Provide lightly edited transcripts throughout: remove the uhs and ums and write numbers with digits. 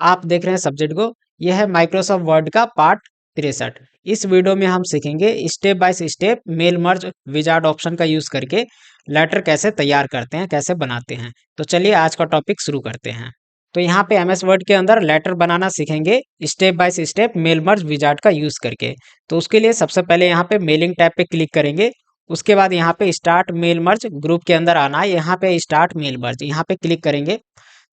आप देख रहे हैं सब्जेक्ट को। यह है माइक्रोसॉफ्ट वर्ड का पार्ट 63। इस वीडियो में हम सीखेंगे step by step mail merge wizard option का यूज करके लेटर कैसे तैयार करते हैं, कैसे बनाते हैं। तो चलिए आज का टॉपिक शुरू करते हैं। तो यहाँ पे एमएस वर्ड के अंदर लेटर बनाना सीखेंगे step by step mail merge wizard का यूज करके। तो उसके लिए सबसे पहले यहाँ पे मेलिंग टैब पे क्लिक करेंगे। उसके बाद यहाँ पे स्टार्ट मेल मर्ज ग्रुप के अंदर आना है। यहाँ पे स्टार्ट मेल मर्ज यहाँ पे क्लिक करेंगे।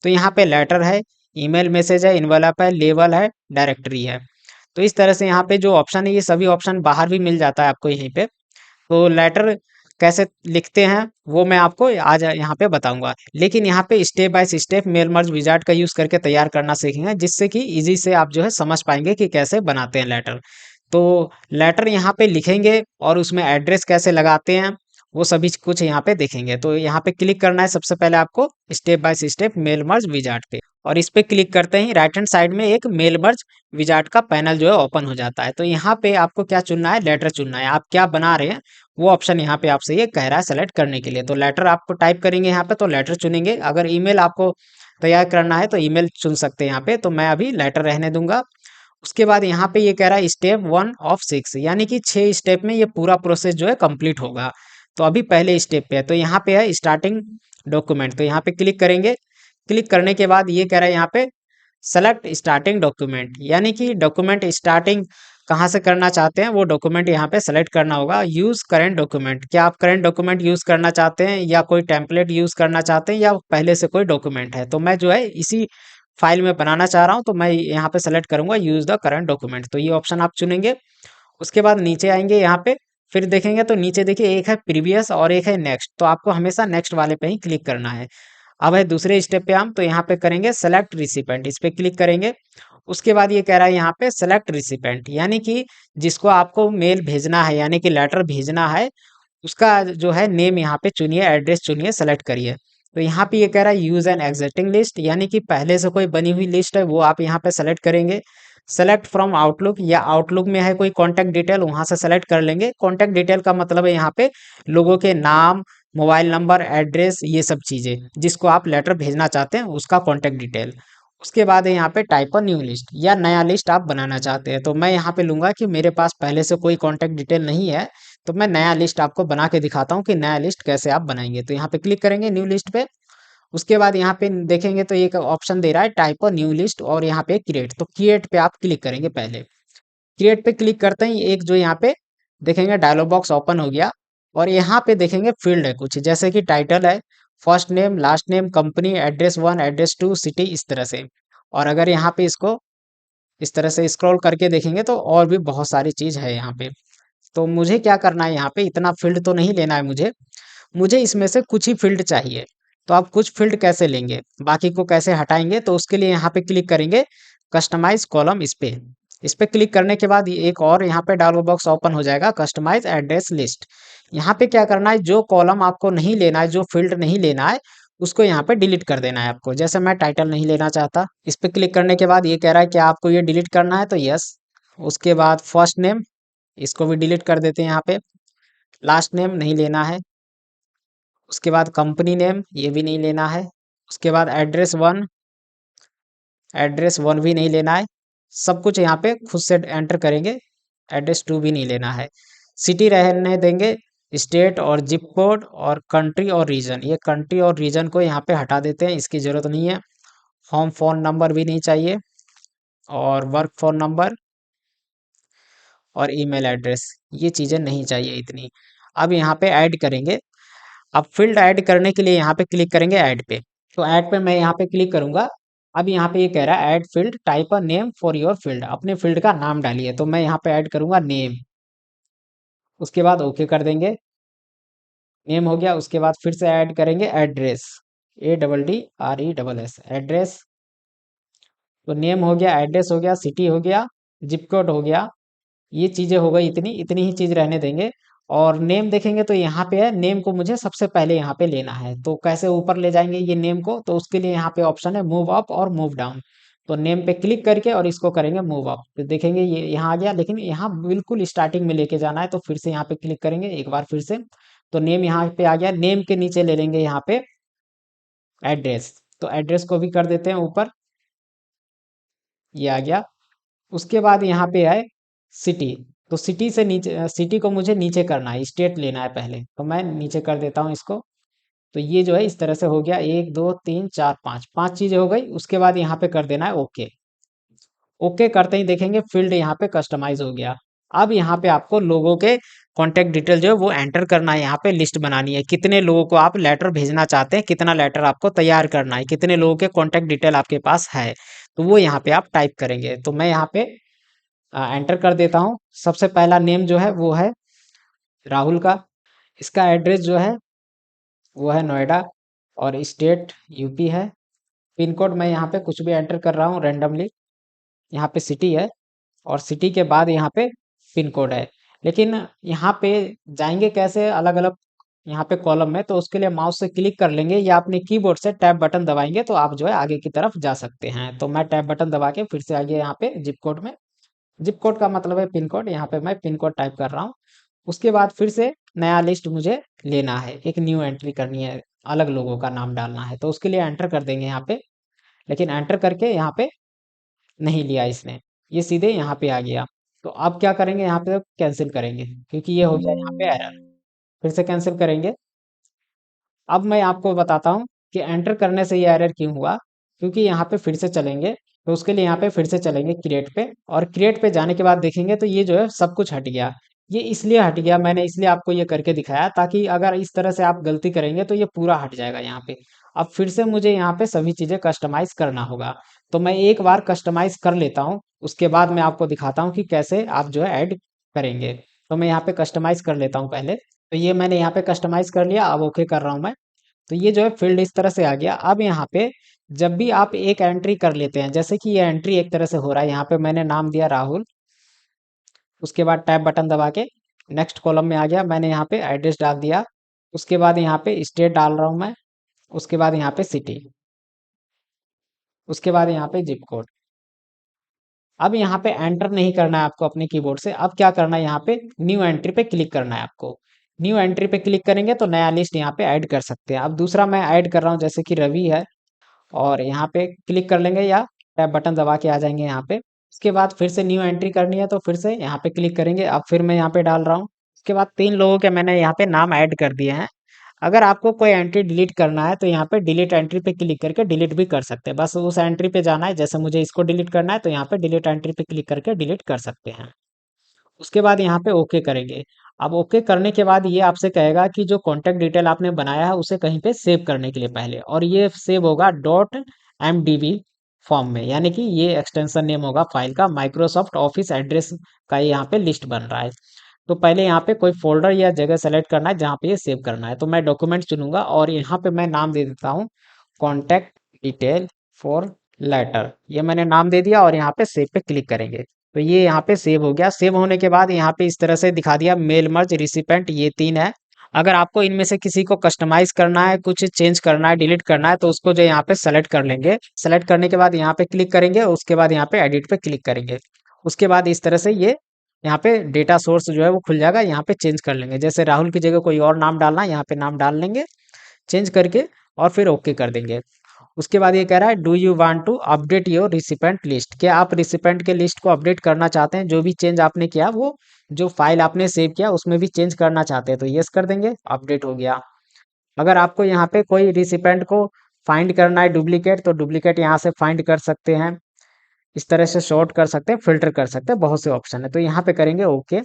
तो यहाँ पे लेटर है, ईमेल मैसेज है, इनवेलप है, लेबल है, डायरेक्टरी है। तो इस तरह से यहाँ पे जो ऑप्शन है ये सभी ऑप्शन बाहर भी मिल जाता है आपको यहीं पे। तो लेटर कैसे लिखते हैं वो मैं आपको आज यहाँ पे बताऊंगा, लेकिन यहाँ पे step by step mail merge wizard का यूज करके तैयार करना सीखेंगे, जिससे कि इजी से आप जो है समझ पाएंगे कि कैसे बनाते हैं लेटर। तो लेटर यहाँ पे लिखेंगे और उसमें एड्रेस कैसे लगाते हैं वो सभी कुछ यहाँ पे देखेंगे। तो यहाँ पे क्लिक करना है सबसे पहले आपको step by step mail merge wizard पे, और इस पे क्लिक करते ही राइट हैंड साइड में एक मेल मर्ज विजार्ड का पैनल जो है ओपन हो जाता है। तो यहाँ पे आपको क्या चुनना है, लेटर चुनना है। आप क्या बना रहे हैं वो ऑप्शन यहाँ पे आपसे ये कह रहा है सेलेक्ट करने के लिए। तो लेटर आपको टाइप करेंगे यहाँ पे, तो लेटर चुनेंगे। अगर ईमेल आपको तैयार करना है तो ईमेल चुन सकते हैं यहाँ पे, तो मैं अभी लेटर रहने दूंगा। उसके बाद यहाँ पे ये कह रहा है स्टेप 1 of 6, यानी कि 6 स्टेप में ये पूरा प्रोसेस जो है कंप्लीट होगा। तो अभी पहले स्टेप पे है, तो यहाँ पे है स्टार्टिंग डॉक्यूमेंट। तो यहाँ पे क्लिक करेंगे। क्लिक करने के बाद ये कह रहा है यहाँ पे सेलेक्ट स्टार्टिंग डॉक्यूमेंट, यानी कि डॉक्यूमेंट स्टार्टिंग कहाँ से करना चाहते हैं वो डॉक्यूमेंट यहाँ पे सेलेक्ट करना होगा। यूज करंट डॉक्यूमेंट, क्या आप करंट डॉक्यूमेंट यूज करना चाहते हैं या कोई टेम्पलेट यूज करना चाहते हैं या पहले से कोई डॉक्यूमेंट है। तो मैं जो है इसी फाइल में बनाना चाह रहा हूँ, तो मैं यहाँ पे सेलेक्ट करूंगा यूज द करंट डॉक्यूमेंट। तो ये ऑप्शन आप चुनेंगे। उसके बाद नीचे आएंगे यहाँ पे, फिर देखेंगे तो नीचे देखिए एक है प्रीवियस और एक है नेक्स्ट। तो आपको हमेशा नेक्स्ट वाले पे ही क्लिक करना है। अब है दूसरे स्टेप पे हम, तो यहाँ पे करेंगे सेलेक्ट रिसिपेंट, इस पे क्लिक करेंगे। उसके बाद ये कह रहा है यहाँ पे सेलेक्ट रिसिपेंट, यानी कि जिसको आपको मेल भेजना है यानी कि लेटर भेजना है उसका जो है नेम यहाँ पे चुनिए, एड्रेस चुनिए, सेलेक्ट करिए। तो यहाँ पे ये कह रहा है यूज एन एग्जिस्टिंग लिस्ट, यानी कि पहले से कोई बनी हुई लिस्ट है वो आप यहाँ पे सेलेक्ट करेंगे। सेलेक्ट फ्रॉम आउटलुक, या आउटलुक में है कोई कॉन्टैक्ट डिटेल वहां से सेलेक्ट कर लेंगे। कॉन्टैक्ट डिटेल का मतलब है यहाँ पे लोगों के नाम, मोबाइल नंबर, एड्रेस, ये सब चीजें जिसको आप लेटर भेजना चाहते हैं उसका कॉन्टैक्ट डिटेल। उसके बाद है यहाँ पे टाइप अ न्यू लिस्ट, या नया लिस्ट आप बनाना चाहते हैं। तो मैं यहाँ पे लूंगा कि मेरे पास पहले से कोई कॉन्टैक्ट डिटेल नहीं है, तो मैं नया लिस्ट आपको बना के दिखाता हूँ कि नया लिस्ट कैसे आप बनाएंगे। तो यहाँ पे क्लिक करेंगे न्यू लिस्ट पे। उसके बाद यहाँ पे देखेंगे तो एक ऑप्शन दे रहा है टाइप अ न्यू लिस्ट, और यहाँ पे क्रिएट। तो क्रिएट पे आप क्लिक करेंगे पहले। क्रिएट पे क्लिक करते ही एक जो यहाँ पे देखेंगे डायलॉग बॉक्स ओपन हो गया, और यहाँ पे देखेंगे फील्ड है कुछ, जैसे कि टाइटल है, first name, last name, company, address 1, address 2, city, इस तरह से। और अगर यहाँ पे इसको इस तरह से स्क्रॉल करके देखेंगे तो और भी बहुत सारी चीज है यहाँ पे। तो मुझे क्या करना है, यहाँ पे इतना फील्ड तो नहीं लेना है मुझे, मुझे इसमें से कुछ ही फील्ड चाहिए। तो आप कुछ फील्ड कैसे लेंगे, बाकी को कैसे हटाएंगे, तो उसके लिए यहाँ पे क्लिक करेंगे कस्टमाइज कॉलम, इस पे क्लिक करने के बाद ये एक और यहाँ पे डायलॉग बॉक्स ओपन हो जाएगा कस्टमाइज एड्रेस लिस्ट। यहाँ पे क्या करना है, जो कॉलम आपको नहीं लेना है, जो फील्ड नहीं लेना है उसको यहाँ पे डिलीट कर देना है आपको। जैसे मैं टाइटल नहीं लेना चाहता, इस पे क्लिक करने के बाद ये कह रहा है कि आपको ये डिलीट करना है, तो यस। उसके बाद फर्स्ट नेम, इसको भी डिलीट कर देते हैं यहाँ पे। लास्ट नेम नहीं लेना है। उसके बाद कंपनी नेम, ये भी नहीं लेना है। उसके बाद एड्रेस 1 भी नहीं लेना है। सब कुछ यहाँ पे खुद से एंटर करेंगे। एड्रेस 2 भी नहीं लेना है। सिटी रहने देंगे। स्टेट और जिप कोड और कंट्री और रीजन, ये कंट्री और रीजन को यहाँ पे हटा देते हैं, इसकी ज़रूरत नहीं है। होम फ़ोन नंबर भी नहीं चाहिए, और वर्क फ़ोन नंबर और ईमेल एड्रेस, ये चीज़ें नहीं चाहिए इतनी। अब यहाँ पे ऐड करेंगे। अब फील्ड ऐड करने के लिए यहाँ पे क्लिक करेंगे ऐड पे। तो ऐड पे मैं यहाँ पे क्लिक करूंगा। अब यहाँ पे ये कह रहा है add field, type a name for your field, अपने फील्ड का नाम डालिए। तो मैं यहाँ पे ऐड करूंगा नेम। उसके बाद ओके कर देंगे। नेम हो गया। उसके बाद फिर से ऐड करेंगे एड्रेस, ADDRESS, एड्रेस। तो नेम हो गया, एड्रेस हो गया, सिटी हो गया, जिप कोड हो गया। ये चीजें हो गई, इतनी इतनी ही चीज रहने देंगे। और नेम देखेंगे तो यहाँ पे है, नेम को मुझे सबसे पहले यहाँ पे लेना है। तो कैसे ऊपर ले जाएंगे ये नेम को, तो उसके लिए यहाँ पे ऑप्शन है मूव अप और मूव डाउन। तो नेम पे क्लिक करके और इसको करेंगे मूव अप, तो देखेंगे ये यहाँ आ गया, लेकिन यहाँ बिल्कुल स्टार्टिंग में लेके जाना है। तो फिर से यहाँ पे क्लिक करेंगे एक बार फिर से। तो नेम यहाँ पे आ गया। नेम के नीचे ले लेंगे यहाँ पे एड्रेस, तो एड्रेस को भी कर देते हैं ऊपर। ये आ गया। उसके बाद यहाँ पे है सिटी। तो सिटी से नीचे, सिटी को मुझे नीचे करना है, स्टेट लेना है पहले, तो मैं नीचे कर देता हूँ इसको। तो ये जो है इस तरह से हो गया, 1 2 3 4 5, 5 चीजें हो गई। उसके बाद यहाँ पे कर देना है ओके। ओके करते ही देखेंगे फील्ड यहाँ पे कस्टमाइज हो गया। अब यहाँ पे आपको लोगों के कॉन्टेक्ट डिटेल जो है वो एंटर करना है, यहाँ पे लिस्ट बनानी है, कितने लोगों को आप लेटर भेजना चाहते हैं, कितना लेटर आपको तैयार करना है, कितने लोगों के कॉन्टेक्ट डिटेल आपके पास है, तो वो यहाँ पे आप टाइप करेंगे। तो मैं यहाँ पे एंटर कर देता हूँ। सबसे पहला नेम जो है वो है राहुल का। इसका एड्रेस जो है वो है नोएडा, और स्टेट यूपी है। पिन कोड मैं यहाँ पे कुछ भी एंटर कर रहा हूँ रेंडमली। यहाँ पे सिटी है, और सिटी के बाद यहाँ पे पिन कोड है। लेकिन यहाँ पे जाएंगे कैसे अलग अलग यहाँ पे कॉलम में, तो उसके लिए माउस से क्लिक कर लेंगे या अपने कीबोर्ड से टैब बटन दबाएंगे तो आप जो है आगे की तरफ जा सकते हैं। तो मैं टैब बटन दबा के फिर से आगे यहाँ पे जिप कोड में, जिप कोड का मतलब है पिन कोड, यहाँ पे मैं पिन कोड टाइप कर रहा हूँ। उसके बाद फिर से नया लिस्ट मुझे लेना है, एक न्यू एंट्री करनी है, अलग लोगों का नाम डालना है, तो उसके लिए एंटर कर देंगे यहाँ पे। लेकिन एंटर करके यहाँ पे नहीं लिया इसने, ये सीधे यहाँ पे आ गया। तो अब क्या करेंगे, यहाँ पे कैंसिल करेंगे क्योंकि ये हो गया यहाँ पे एरर। फिर से कैंसिल करेंगे। अब मैं आपको बताता हूँ कि एंटर करने से ये एरर क्यों हुआ। क्योंकि यहाँ पे फिर से चलेंगे, तो उसके लिए यहाँ पे फिर से चलेंगे क्रिएट पे, और क्रिएट पे जाने के बाद देखेंगे तो ये जो है सब कुछ हट गया। ये इसलिए हट गया, मैंने इसलिए आपको ये करके दिखाया, ताकि अगर इस तरह से आप गलती करेंगे तो ये पूरा हट जाएगा यहाँ पे। अब फिर से मुझे यहाँ पे सभी चीज़ें कस्टमाइज करना होगा। तो मैं एक बार कस्टमाइज कर लेता हूँ, उसके बाद मैं आपको दिखाता हूँ कि कैसे आप जो है ऐड करेंगे। तो मैं यहाँ पे कस्टमाइज कर लेता हूँ पहले। तो ये मैंने यहाँ पे कस्टमाइज कर लिया, अब ओके कर रहा हूँ मैं। तो ये जो है फील्ड इस तरह से आ गया। अब यहाँ पे जब भी आप एक एंट्री कर लेते हैं, जैसे कि ये एंट्री एक तरह से हो रहा है, यहाँ पे मैंने नाम दिया राहुल। उसके बाद टैब बटन दबा के नेक्स्ट कॉलम में आ गया, मैंने यहाँ पे एड्रेस डाल दिया। उसके बाद यहाँ पे स्टेट डाल रहा हूँ मैं। उसके बाद यहाँ पे सिटी। उसके बाद यहाँ पे जिप कोड। अब यहाँ पे एंटर नहीं करना है आपको अपने कीबोर्ड से। अब क्या करना है, यहाँ पे न्यू एंट्री पे क्लिक करना है आपको। न्यू एंट्री पे क्लिक करेंगे तो नया लिस्ट यहाँ पे ऐड कर सकते हैं। अब दूसरा मैं ऐड कर रहा हूँ, जैसे कि रवि है, और यहाँ पे क्लिक कर लेंगे या टैब बटन दबा के आ जाएंगे यहाँ पे। उसके बाद फिर से न्यू एंट्री करनी है तो फिर से यहाँ पे क्लिक करेंगे। अब फिर मैं यहाँ पे डाल रहा हूँ। उसके बाद 3 लोगों के मैंने यहाँ पे नाम ऐड कर दिए हैं। अगर आपको कोई एंट्री डिलीट करना है तो यहाँ पे डिलीट एंट्री पे क्लिक करके डिलीट भी कर सकते हैं। बस उस एंट्री पे जाना है, जैसे मुझे इसको डिलीट करना है तो यहाँ पे डिलीट एंट्री पे क्लिक करके डिलीट कर सकते हैं। उसके बाद यहाँ पे ओके करेंगे। अब ओके करने के बाद ये आपसे कहेगा कि जो कॉन्टेक्ट डिटेल आपने बनाया है उसे कहीं पे सेव करने के लिए पहले, और ये सेव होगा .mdb फॉर्म में, यानी कि ये एक्सटेंशन नेम होगा फाइल का, माइक्रोसॉफ्ट ऑफिस एड्रेस का ये यहाँ पे लिस्ट बन रहा है। तो पहले यहाँ पे कोई फोल्डर या जगह सेलेक्ट करना है जहाँ पे ये सेव करना है। तो मैं डॉक्यूमेंट चुनूंगा और यहाँ पे मैं नाम दे देता हूँ कॉन्टैक्ट डिटेल फॉर लेटर, ये मैंने नाम दे दिया, और यहाँ पे सेव पे क्लिक करेंगे। तो ये यहाँ पे सेव हो गया। सेव होने के बाद यहाँ पे इस तरह से दिखा दिया, मेल मर्ज रिसिपेंट, ये 3 है। अगर आपको इनमें से किसी को कस्टमाइज करना है, कुछ चेंज करना है, डिलीट करना है, तो उसको जो यहाँ पे सेलेक्ट कर लेंगे। सेलेक्ट करने के बाद यहाँ पे क्लिक करेंगे, उसके बाद यहाँ पे एडिट पे क्लिक करेंगे। उसके बाद इस तरह से ये यहाँ पे डेटा सोर्स जो है वो खुल जाएगा। यहाँ पे चेंज कर लेंगे, जैसे राहुल की जगह कोई और नाम डालना है, यहाँ पे नाम डाल लेंगे चेंज करके, और फिर ओके कर देंगे। उसके बाद ये कह रहा है do you want to update your recipient list, क्या आप रिसिपेंट के लिस्ट को अपडेट करना चाहते हैं, जो भी चेंज आपने किया वो जो फाइल आपने सेव किया उसमें भी चेंज करना चाहते हैं, तो यस कर देंगे, अपडेट हो गया। अगर आपको यहाँ पे कोई रिसिपेंट को फाइंड करना है डुप्लीकेट, तो डुप्लीकेट यहाँ से फाइंड कर सकते हैं, इस तरह से शॉर्ट कर सकते हैं, फिल्टर कर सकते हैं, बहुत से ऑप्शन है। तो यहाँ पे करेंगे ओके।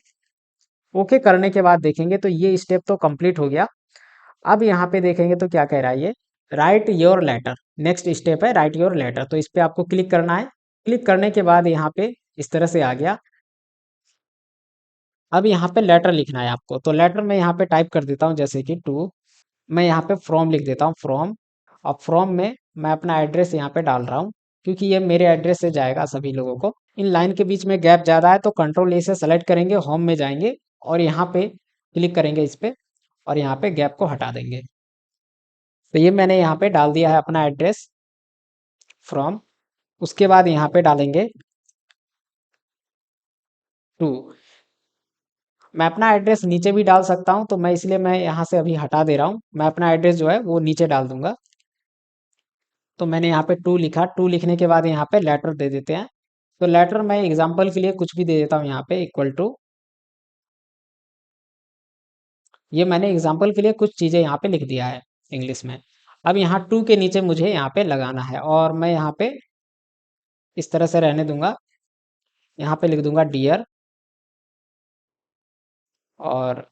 ओके करने के बाद देखेंगे तो ये स्टेप तो कंप्लीट हो गया। अब यहाँ पे देखेंगे तो क्या कह रहा है ये, right your letter, next step है राइट योर लेटर, तो इस पे आपको क्लिक करना है। क्लिक करने के बाद यहाँ पे इस तरह से आ गया। अब यहाँ पे लेटर लिखना है आपको, तो लेटर में यहाँ पे टाइप कर देता हूँ, जैसे कि टू, मैं यहाँ पे फ्रॉम लिख देता हूँ, फ्रॉम। अब फ्रॉम में मैं अपना एड्रेस यहाँ पे डाल रहा हूँ, क्योंकि ये मेरे एड्रेस से जाएगा सभी लोगों को। इन लाइन के बीच में गैप ज़्यादा है तो कंट्रोल ए से सेलेक्ट करेंगे, होम में जाएंगे, और यहाँ पे क्लिक करेंगे इस पे, और यहाँ पे गैप को हटा देंगे। तो ये मैंने यहाँ पे डाल दिया है अपना एड्रेस फ्रॉम। उसके बाद यहाँ पे डालेंगे टू। मैं अपना एड्रेस नीचे भी डाल सकता हूँ, तो मैं इसलिए मैं यहाँ से अभी हटा दे रहा हूँ, मैं अपना एड्रेस जो है वो नीचे डाल दूंगा। तो मैंने यहाँ पे टू लिखा, टू लिखने के बाद यहाँ पे लेटर दे देते हैं। तो लेटर मैं एग्जांपल के लिए कुछ भी दे देता हूँ यहाँ पे इक्वल टू, ये मैंने एग्जांपल के लिए कुछ चीज़ें यहाँ पे लिख दिया है इंग्लिश में। अब यहाँ टू के नीचे मुझे यहाँ पे लगाना है और मैं यहाँ पे इस तरह से रहने दूंगा। यहाँ पे लिख दूंगा डियर और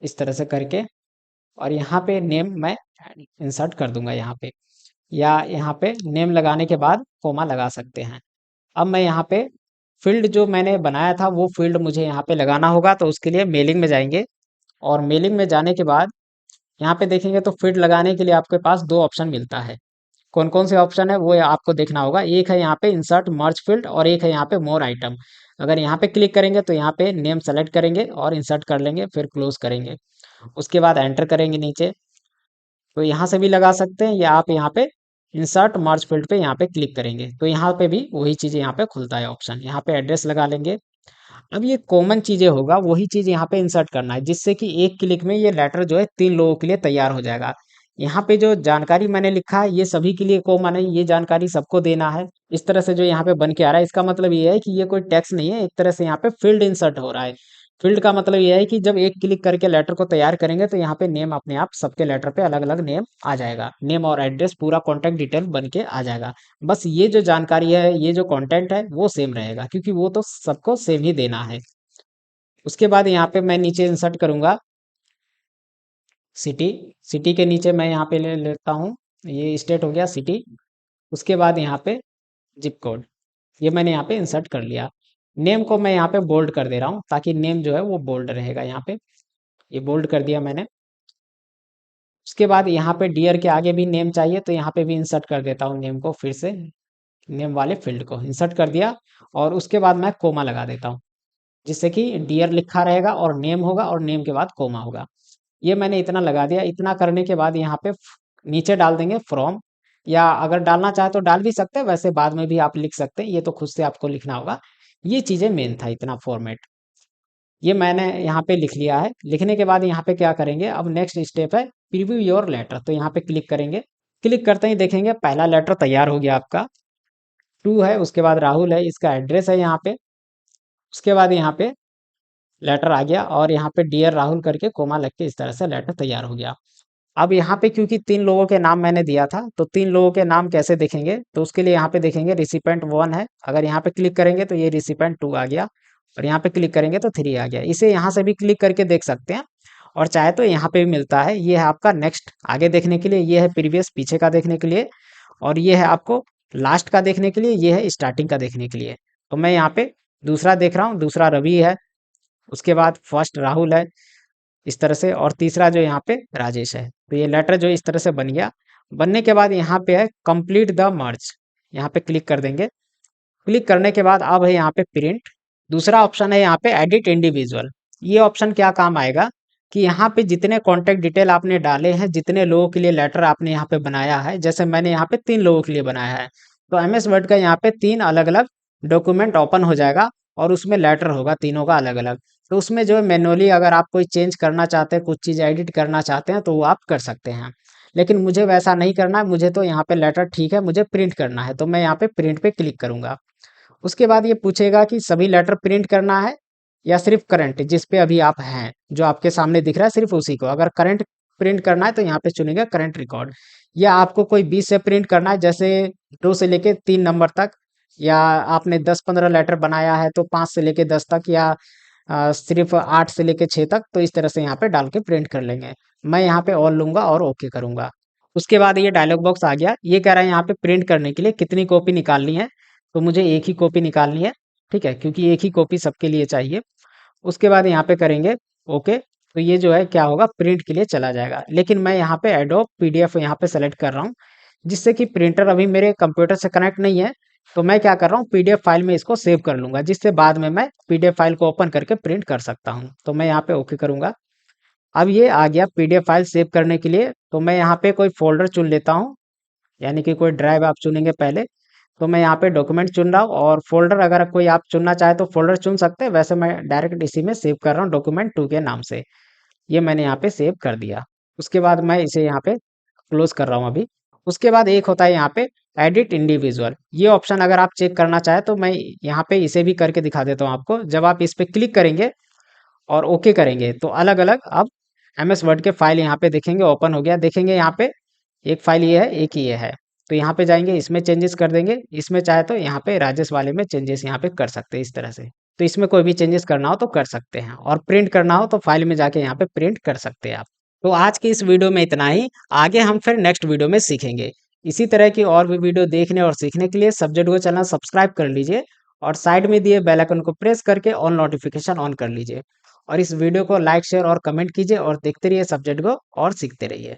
इस तरह से करके, और यहाँ पे नेम मैं इंसर्ट कर दूंगा यहाँ पे, या यहाँ पे नेम लगाने के बाद कोमा लगा सकते हैं। अब मैं यहाँ पे फील्ड जो मैंने बनाया था वो फील्ड मुझे यहाँ पे लगाना होगा, तो उसके लिए मेलिंग में जाएंगे और मेलिंग में जाने के बाद यहाँ पे देखेंगे तो फील्ड लगाने के लिए आपके पास दो ऑप्शन मिलता है। कौन कौन से ऑप्शन है वो आपको देखना होगा। एक है यहाँ पे इंसर्ट मर्ज फील्ड और एक है यहाँ पे मोर आइटम। अगर यहाँ पे क्लिक करेंगे तो यहाँ पे नेम सेलेक्ट करेंगे और इंसर्ट कर लेंगे, फिर क्लोज करेंगे। उसके बाद एंटर करेंगे नीचे, तो यहाँ से भी लगा सकते हैं, या आप यहाँ पे इंसर्ट मर्ज फील्ड पे यहाँ पे क्लिक करेंगे तो यहाँ पे भी वही चीज़ यहाँ पे खुलता है ऑप्शन। यहाँ पे एड्रेस लगा लेंगे। अब ये कॉमन चीजें होगा, वही चीज यहाँ पे इंसर्ट करना है, जिससे कि एक क्लिक में ये लेटर जो है 3 लोगों के लिए तैयार हो जाएगा। यहाँ पे जो जानकारी मैंने लिखा है ये सभी के लिए कॉमन है, ये जानकारी सबको देना है। इस तरह से जो यहाँ पे बन के आ रहा है इसका मतलब ये है कि ये कोई टेक्स्ट नहीं है, एक तरह से यहाँ पे फील्ड इंसर्ट हो रहा है। फील्ड का मतलब ये है कि जब एक क्लिक करके लेटर को तैयार करेंगे तो यहाँ पे नेम अपने आप सबके लेटर पे अलग अलग नेम आ जाएगा, नेम और एड्रेस पूरा कॉन्टेक्ट डिटेल बन के आ जाएगा। बस ये जो जानकारी है, ये जो कंटेंट है वो सेम रहेगा, क्योंकि वो तो सबको सेम ही देना है। उसके बाद यहाँ पे मैं नीचे इंसर्ट करूंगा सिटी। सिटी के नीचे मैं यहाँ पे ले लेता हूँ, ये स्टेट हो गया सिटी। उसके बाद यहाँ पे जिप कोड, ये मैंने यहाँ पे इंसर्ट कर लिया। नेम को मैं यहाँ पे बोल्ड कर दे रहा हूँ ताकि नेम जो है वो बोल्ड रहेगा। यहाँ पे ये बोल्ड कर दिया मैंने। उसके बाद यहाँ पे डियर के आगे भी नेम चाहिए तो यहाँ पे भी इंसर्ट कर देता हूँ नेम को, फिर से नेम वाले फील्ड को इंसर्ट कर दिया। और उसके बाद मैं कोमा लगा देता हूँ, जिससे कि डियर लिखा रहेगा और नेम होगा और नेम के बाद कोमा होगा। ये मैंने इतना लगा दिया। इतना करने के बाद यहाँ पे नीचे डाल देंगे फ्रॉम, या अगर डालना चाहे तो डाल भी सकते हैं, वैसे बाद में भी आप लिख सकते हैं, ये तो खुद से आपको लिखना होगा। ये चीजें मेन था, इतना फॉर्मेट ये मैंने यहाँ पे लिख लिया है। लिखने के बाद यहाँ पे क्या करेंगे, अब नेक्स्ट स्टेप है प्रीव्यू योर लेटर, तो यहाँ पे क्लिक करेंगे। क्लिक करते ही देखेंगे पहला लेटर तैयार हो गया आपका, टू है। उसके बाद राहुल है, इसका एड्रेस है यहाँ पे। उसके बाद यहाँ पे लेटर आ गया और यहाँ पे डियर राहुल करके कोमा लग के इस तरह से लेटर तैयार हो गया। अब यहाँ पे क्योंकि 3 लोगों के नाम मैंने दिया था, तो 3 लोगों के नाम कैसे देखेंगे, तो उसके लिए यहाँ पे देखेंगे रिसिपेंट 1 है। अगर यहाँ पे क्लिक करेंगे तो ये रिसिपेंट 2 आ गया, और यहाँ पे क्लिक करेंगे तो 3 आ गया। इसे यहाँ से भी क्लिक करके देख सकते हैं, और चाहे तो यहाँ पे भी मिलता है। ये है आपका नेक्स्ट आगे देखने के लिए, ये है प्रीवियस पीछे का देखने के लिए, और ये है आपको लास्ट का देखने के लिए, ये है स्टार्टिंग का देखने के लिए। तो मैं यहाँ पे दूसरा देख रहा हूँ, दूसरा रवि है। उसके बाद फर्स्ट राहुल है इस तरह से, और तीसरा जो यहाँ पे राजेश है। तो ये लेटर जो इस तरह से बन गया। बनने के बाद यहाँ पे है कंप्लीट द मर्ज, यहाँ पे क्लिक कर देंगे। क्लिक करने के बाद अब है यहाँ पे प्रिंट। दूसरा ऑप्शन है यहाँ पे एडिट इंडिविजुअल। ये ऑप्शन क्या काम आएगा कि यहाँ पे जितने कॉन्टेक्ट डिटेल आपने डाले हैं, जितने लोगों के लिए लेटर आपने यहाँ पे बनाया है, जैसे मैंने यहाँ पे 3 लोगों के लिए बनाया है, तो MS वर्ड का यहाँ पे 3 अलग अलग डॉक्यूमेंट ओपन हो जाएगा और उसमें लेटर होगा तीनों का अलग अलग। तो उसमें जो है मैनुअली अगर आप कोई चेंज करना चाहते हैं, कुछ चीज़ एडिट करना चाहते हैं, तो वो आप कर सकते हैं। लेकिन मुझे वैसा नहीं करना है, मुझे तो यहाँ पे लेटर ठीक है, मुझे प्रिंट करना है, तो मैं यहाँ पे प्रिंट पे क्लिक करूंगा। उसके बाद ये पूछेगा कि सभी लेटर प्रिंट करना है या सिर्फ करंट जिस पे अभी आप हैं, जो आपके सामने दिख रहा है सिर्फ उसी को। अगर करंट प्रिंट करना है तो यहाँ पे चुनेंगे करंट रिकॉर्ड, या आपको कोई 20 से प्रिंट करना है, जैसे 2 से लेके 3 नंबर तक, या आपने 10-15 लेटर बनाया है तो 5 से लेके 10 तक, या सिर्फ 8 से लेके 6 तक, तो इस तरह से यहाँ पे डाल के प्रिंट कर लेंगे। मैं यहाँ पे ऑल लूंगा और ओके करूंगा। उसके बाद ये डायलॉग बॉक्स आ गया। ये कह रहा है यहाँ पे प्रिंट करने के लिए कितनी कॉपी निकालनी है, तो मुझे एक ही कॉपी निकालनी है, ठीक है, क्योंकि एक ही कॉपी सबके लिए चाहिए। उसके बाद यहाँ पे करेंगे ओके, तो ये जो है क्या होगा, प्रिंट के लिए चला जाएगा। लेकिन मैं यहाँ पे एडोब PDF यहाँ पे सेलेक्ट कर रहा हूँ, जिससे कि प्रिंटर अभी मेरे कंप्यूटर से कनेक्ट नहीं है। तो मैं क्या कर रहा हूँ, PDF फाइल में इसको सेव कर लूंगा, जिससे बाद में मैं PDF फाइल को ओपन करके प्रिंट कर सकता हूँ। तो मैं यहाँ पे ओके करूंगा। अब ये आ गया PDF फाइल सेव करने के लिए। तो मैं यहाँ पे कोई फोल्डर चुन लेता हूँ, यानी कि कोई ड्राइव आप चुनेंगे पहले। तो मैं यहाँ पे डॉक्यूमेंट चुन रहा हूँ, और फोल्डर अगर कोई आप चुनना चाहे तो फोल्डर चुन सकते हैं, वैसे मैं डायरेक्ट इसी में सेव कर रहा हूँ document 2 के नाम से। ये मैंने यहाँ पे सेव कर दिया। उसके बाद मैं इसे यहाँ पे क्लोज कर रहा हूँ अभी। उसके बाद एक होता है यहाँ पे एडिट इंडिविजुअल, ये ऑप्शन अगर आप चेक करना चाहें तो मैं यहाँ पे इसे भी करके दिखा देता हूँ आपको। जब आप इस पे क्लिक करेंगे और ओके करेंगे तो अलग अलग अब एमएस वर्ड के फाइल यहाँ पे देखेंगे ओपन हो गया। देखेंगे यहाँ पे एक फाइल ये है, एक ही ये है। तो यहाँ पे जाएंगे, इसमें चेंजेस कर देंगे। इसमें चाहे तो यहाँ पे राजेश वाले में चेंजेस यहाँ पे कर सकते हैं इस तरह से। तो इसमें कोई भी चेंजेस करना हो तो कर सकते हैं, और प्रिंट करना हो तो फाइल में जाके यहाँ पे प्रिंट कर सकते हैं आप। तो आज की इस वीडियो में इतना ही। आगे हम फिर नेक्स्ट वीडियो में सीखेंगे। इसी तरह की और भी वीडियो देखने और सीखने के लिए सब्जेक्ट को चैनल सब्सक्राइब कर लीजिए, और साइड में दिए बेल आइकन को प्रेस करके ऑल नोटिफिकेशन ऑन कर लीजिए। और इस वीडियो को लाइक शेयर और कमेंट कीजिए, और देखते रहिए सब्जेक्ट को और सीखते रहिए।